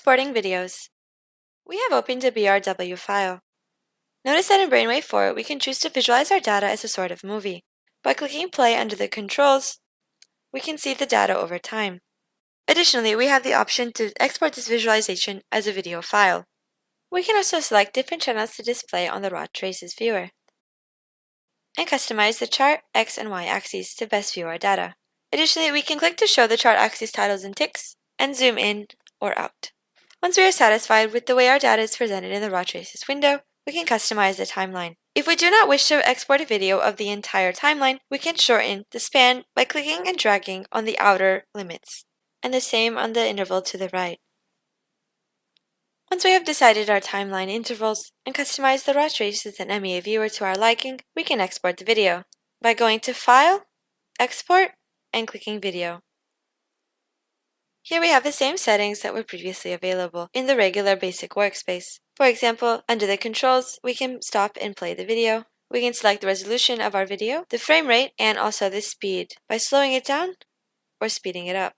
exporting videos. We have opened a BRW file. Notice that in Brainwave 4, we can choose to visualize our data as a sort of movie. By clicking play under the controls, we can see the data over time. Additionally, we have the option to export this visualization as a video file. We can also select different channels to display on the raw traces viewer, and customize the chart X and Y axes to best view our data. Additionally, we can click to show the chart axis titles and ticks, and zoom in or out. Once we are satisfied with the way our data is presented in the raw traces window, we can customize the timeline. If we do not wish to export a video of the entire timeline, we can shorten the span by clicking and dragging on the outer limits, and the same on the interval to the right. Once we have decided our timeline intervals and customized the raw traces and MEA viewer to our liking, we can export the video by going to File, Export, and clicking Video. Here we have the same settings that were previously available in the regular basic workspace. For example, under the controls, we can stop and play the video. We can select the resolution of our video, the frame rate, and also the speed by slowing it down or speeding it up.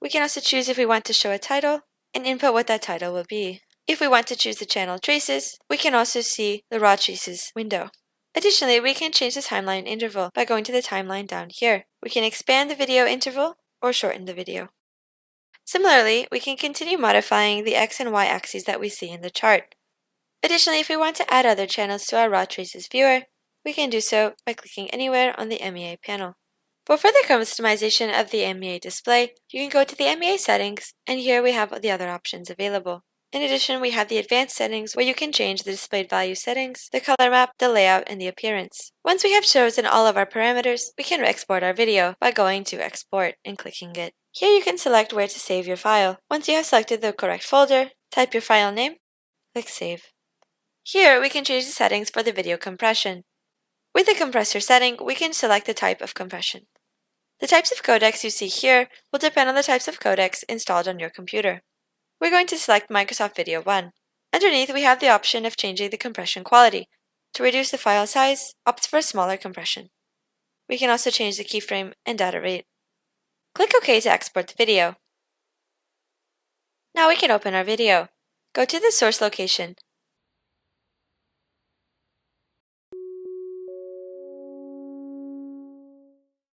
We can also choose if we want to show a title and input what that title will be. If we want to choose the channel traces, we can also see the raw traces window. Additionally, we can change the timeline interval by going to the timeline down here. We can expand the video interval or shorten the video. Similarly, we can continue modifying the X and Y axes that we see in the chart. Additionally, if we want to add other channels to our raw traces viewer, we can do so by clicking anywhere on the MEA panel. For further customization of the MEA display, you can go to the MEA settings, and here we have the other options available. In addition, we have the advanced settings where you can change the displayed value settings, the color map, the layout, and the appearance. Once we have chosen all of our parameters, we can export our video by going to Export and clicking it. Here you can select where to save your file. Once you have selected the correct folder, type your file name, click Save. Here we can change the settings for the video compression. With the compressor setting, we can select the type of compression. The types of codecs you see here will depend on the types of codecs installed on your computer. We're going to select Microsoft Video 1. Underneath, we have the option of changing the compression quality. To reduce the file size, opt for a smaller compression. We can also change the keyframe and data rate. Click OK to export the video. Now we can open our video. Go to the source location